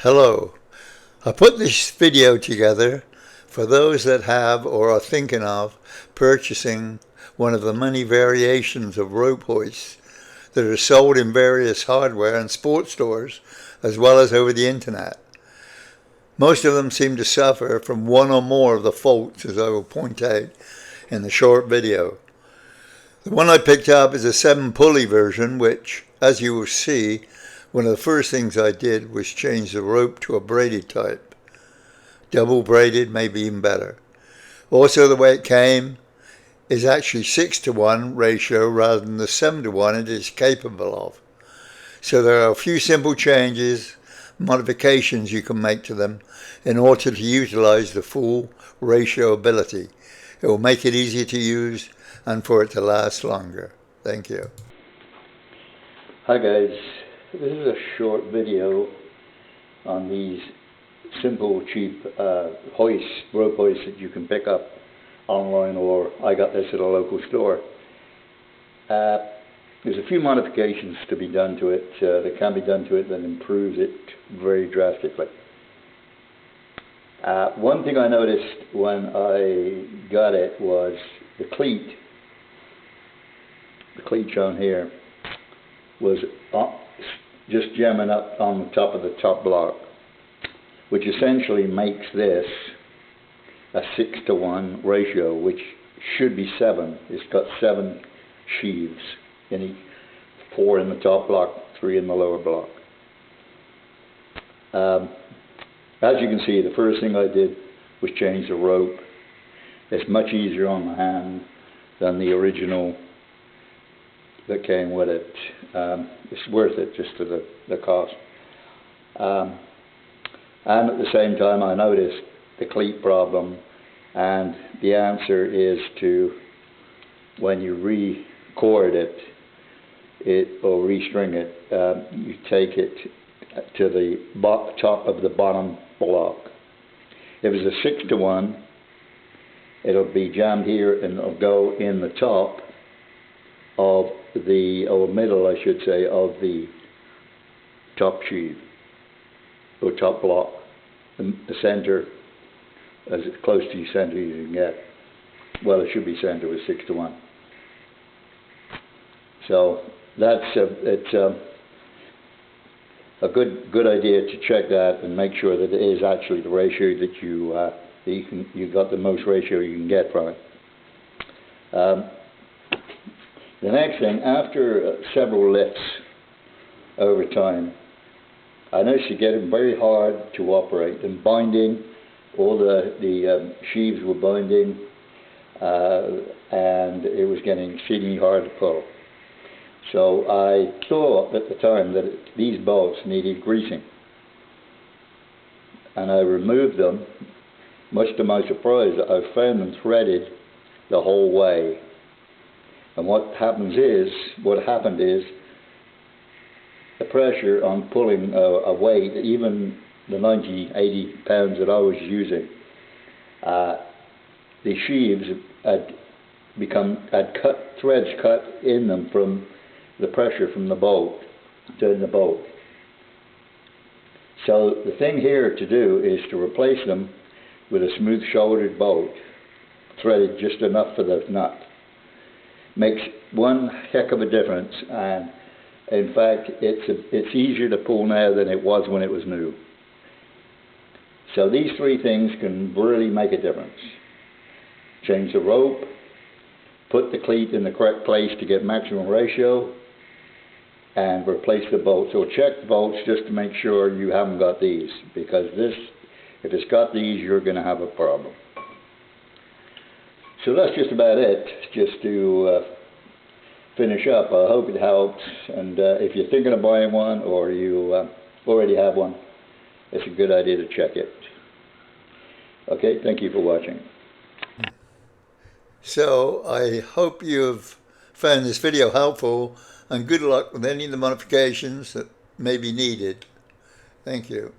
Hello. I put this video together for those that have or are thinking of purchasing one of the many variations of rope hoists that are sold in various hardware and sports stores as well as over the internet. Most of them seem to suffer from one or more of the faults, as I will point out in the short video. The one I picked up is a 7-pulley version, which, as you will see, one of the first things I did was change the rope to a braided type. Double braided may be even better. Also, the way it came is actually 6-to-1 ratio rather than the 7-to-1 it is capable of. So there are a few simple changes, modifications you can make to them in order to utilize the full ratio ability. It will make it easier to use and for it to last longer. Thank you. Hi guys, this is a short video on these simple, cheap rope hoists that you can pick up online, or I got this at a local store. There's a few modifications to be done to it, that can be done to it that improves it very drastically. One thing I noticed when I got it was the cleat shown here was just jamming up on the top of the top block, which essentially makes this a 6-to-1 ratio, which should be 7. It's got 7 sheaves in each, 4 in the top block, 3 in the lower block. As you can see, the first thing I did was change the rope. It's much easier on the hand than the original that came with it. It's worth it just to the cost. And at the same time, I noticed the cleat problem, and the answer is to, when you re-cord it or restring it, you take it to the top of the bottom block. If it's a 6-to-1, it'll be jammed here and it'll go in the top of the, or middle I should say, of the top sheave or top block, the center, as close to the center as you can get. Well, it should be center with 6-to-1. So that's it's a good idea to check that and make sure that it is actually the ratio that you got the most ratio you can get from it. The next thing, after several lifts over time, I noticed it getting very hard to operate, and binding, all the sheaves were binding, and it was getting exceedingly hard to pull. So I thought at the time that these bolts needed greasing, and I removed them. Much to my surprise, I found them threaded the whole way. And what happened is the pressure on pulling a weight, even the 90, 80 pounds that I was using, the sheaves had threads cut in them from the pressure from the bolt, turning the bolt. So the thing here to do is to replace them with a smooth shouldered bolt, threaded just enough for the nut. Makes one heck of a difference, and in fact it's easier to pull now than it was when it was new. So these 3 things can really make a difference. Change the rope, put the cleat in the correct place to get maximum ratio, and replace the bolts, or check the bolts just to make sure you haven't got these, because this, if it's got these, you're going to have a problem. So that's just about it, just to finish up. I hope it helps, and if you're thinking of buying one, or you already have one, it's a good idea to check it. Okay, thank you for watching. So I hope you've found this video helpful, and good luck with any of the modifications that may be needed. Thank you.